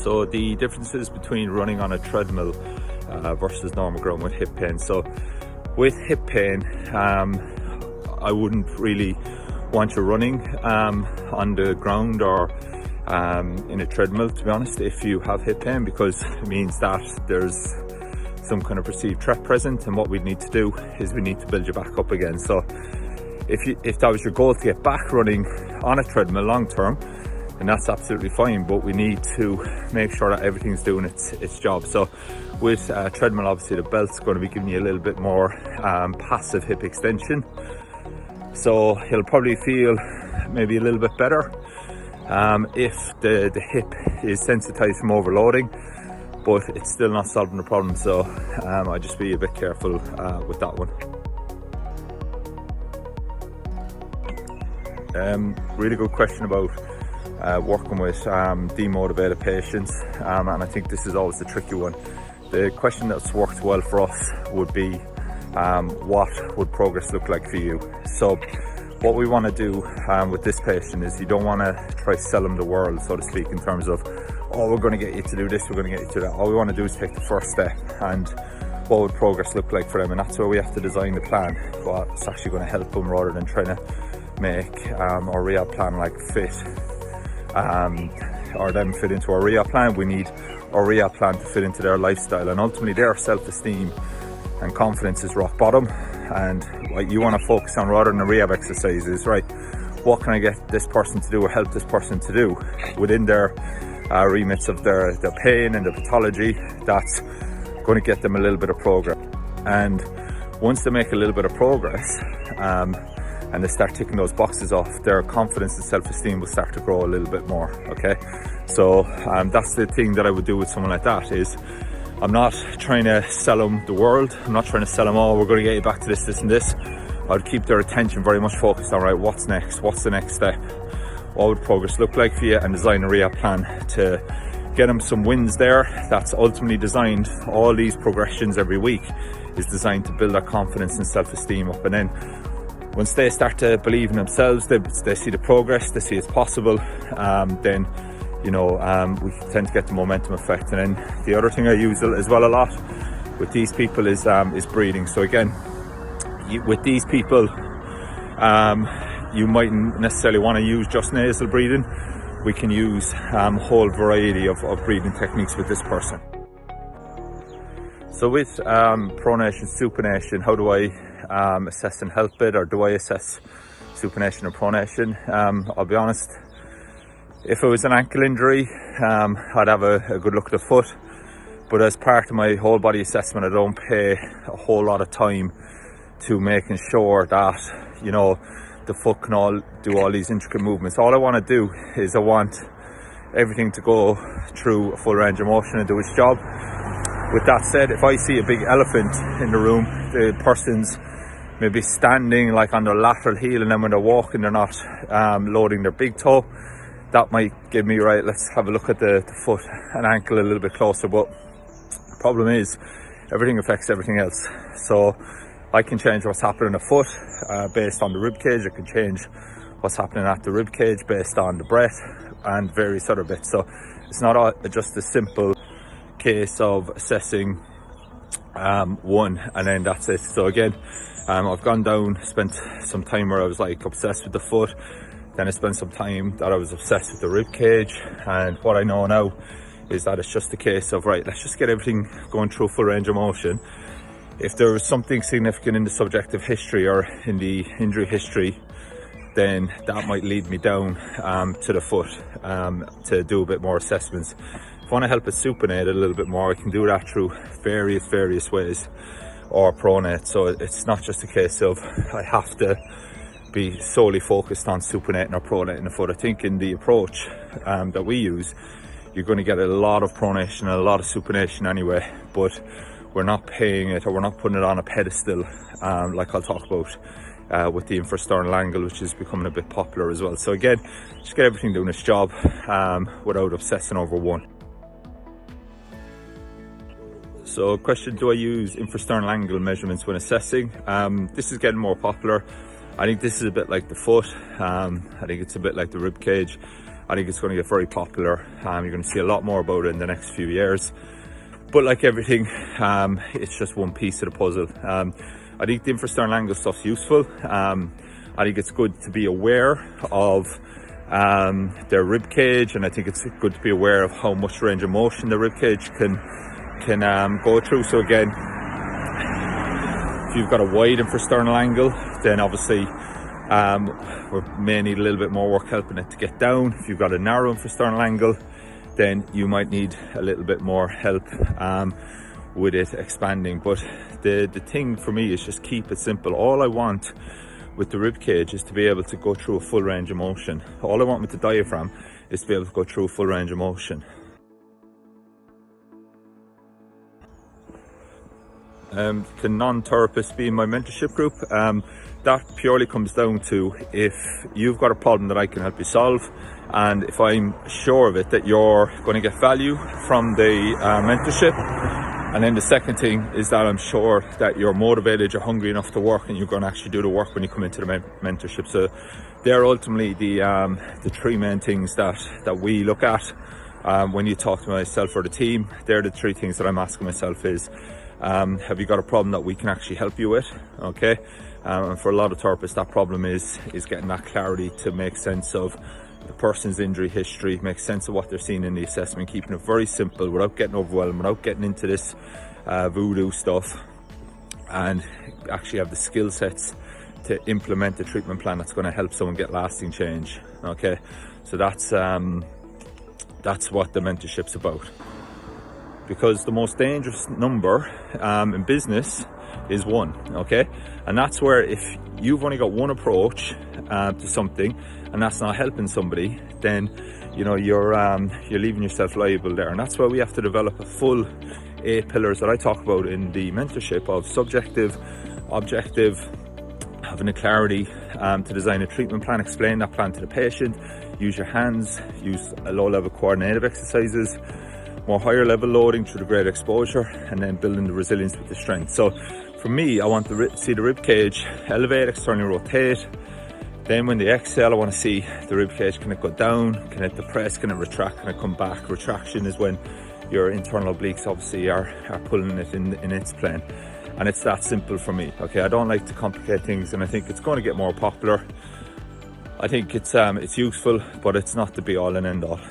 So the differences between running on a treadmill versus normal ground with hip pain. So with hip pain, I wouldn't really want you running on the ground or in a treadmill, to be honest, if you have hip pain, because it means that there's some kind of perceived threat present, and what we need to do is we need to build you back up again. So if that was your goal, to get back running on a treadmill long term, then that's absolutely fine, but we need to make sure that everything's doing its job. So with treadmill, obviously the belt's going to be giving you a little bit more passive hip extension, so you'll probably feel maybe a little bit better if the hip is sensitized from overloading, but it's still not solving the problem. So I'd just be a bit careful with that one. Really good question about working with demotivated patients, and I think this is always the tricky one. The question that's worked well for us would be, what would progress look like for you? So what we want to do with this patient is, you don't want to try to sell them the world, so to speak, in terms of, oh, we're going to get you to do this, we're going to get you to that. All we want to do is take the first step, and what would progress look like for them, and that's where we have to design the plan, what's actually going to help them, rather than trying to make our rehab plan like fit or them fit into our rehab plan. We need our rehab plan to fit into their lifestyle, and ultimately their self-esteem and confidence is rock bottom, and what you want to focus on rather than the rehab exercise is, right, what can I get this person to do or help this person to do within their remits of their pain and the pathology that's going to get them a little bit of progress. And once they make a little bit of progress and they start ticking those boxes off, their confidence and self-esteem will start to grow a little bit more. Okay, so that's the thing that I would do with someone like that. Is I'm not trying to sell them the world. I'm not trying to sell them, oh, we're going to get you back to this, this and this. I'd keep their attention very much focused on, right, what's next? What's the next step? What would progress look like for you? And design a rehab plan to get them some wins there. That's ultimately designed, all these progressions every week is designed to build their confidence and self-esteem up. And then once they start to believe in themselves, they see the progress, they see it's possible, then we tend to get the momentum effect. And then the other thing I use as well a lot with these people is breathing. So again, with these people, you mightn't necessarily want to use just nasal breathing. We can use a whole variety of breathing techniques with this person. So with pronation, supination, how do I assess and help it, or do I assess supination or pronation? I'll be honest, if it was an ankle injury, I'd have a good look at the foot, but as part of my whole body assessment, I don't pay a whole lot of time to making sure that the foot can do all these intricate movements. All I want to do is I want everything to go through a full range of motion and do its job. With that said, if I see a big elephant in the room, the person's maybe standing like on their lateral heel, and then when they're walking they're not loading their big toe, that might give me, right, let's have a look at the foot and ankle a little bit closer. But the problem is, everything affects everything else. So I can change what's happening in the foot based on the rib cage. I can change what's happening at the rib cage based on the breath and various other bits. So it's not just a simple case of assessing one and then that's it. So again, I've gone down, spent some time where I was like obsessed with the foot. Then I spent some time that I was obsessed with the rib cage, and what I know now is that it's just a case of, right, let's just get everything going through full range of motion. If there was something significant in the subjective history or in the injury history, then that might lead me down to the foot to do a bit more assessments. If I want to help it supinate a little bit more, I can do that through various ways, or pronate. So it's not just a case of I have to be solely focused on supinating or pronating the foot. I think in the approach that we use, you're going to get a lot of pronation and a lot of supination anyway, but we're not paying it, or we're not putting it on a pedestal like I'll talk about with the infrasternal angle, which is becoming a bit popular as well. So again, just get everything doing its job without obsessing over one. So question, do I use infrasternal angle measurements when assessing? This is getting more popular. I think this is a bit like the foot. I think it's a bit like the rib cage. I think it's going to get very popular. You're going to see a lot more about it in the next few years. But like everything, it's just one piece of the puzzle. I think the infrasternal angle stuff's useful. I think it's good to be aware of their rib cage, and I think it's good to be aware of how much range of motion the rib cage can go through. So again, if you've got a wide infrasternal angle, then obviously we may need a little bit more work helping it to get down. If you've got a narrow infrasternal angle, then you might need a little bit more help with it expanding. But the thing for me is just keep it simple. All I want with the rib cage is to be able to go through a full range of motion. All I want with the diaphragm is to be able to go through a full range of motion. The non-therapist being my mentorship group, that purely comes down to if you've got a problem that I can help you solve, and if I'm sure of it that you're going to get value from the mentorship. And then the second thing is that I'm sure that you're motivated, you're hungry enough to work, and you're going to actually do the work when you come into the mentorship. So they're ultimately the three main things that we look at when you talk to myself or the team. They're the three things that I'm asking myself is, have you got a problem that we can actually help you with? Okay. And for a lot of therapists, that problem is getting that clarity to make sense of the person's injury history, make sense of what they're seeing in the assessment, keeping it very simple without getting overwhelmed, without getting into this voodoo stuff, and actually have the skill sets to implement the treatment plan that's going to help someone get lasting change. Okay, so that's what the mentorship's about. Because the most dangerous number in business is 1, okay? And that's where if you've only got one approach to something and that's not helping somebody, then you know you're leaving yourself liable there. And that's why we have to develop a full 8 pillars that I talk about in the mentorship of subjective, objective, having the clarity to design a treatment plan, explain that plan to the patient, use your hands, use a low-level coordinative exercises, more higher level loading through the great exposure, and then building the resilience with the strength. So for me, I want to see the rib cage elevate, externally rotate. Then when they exhale, I want to see the rib cage, can it go down, can it depress, can it retract, can it come back? Retraction is when your internal obliques obviously are pulling it in its plane. And it's that simple for me, okay? I don't like to complicate things, and I think it's going to get more popular. I think it's useful, but it's not the be all and end all.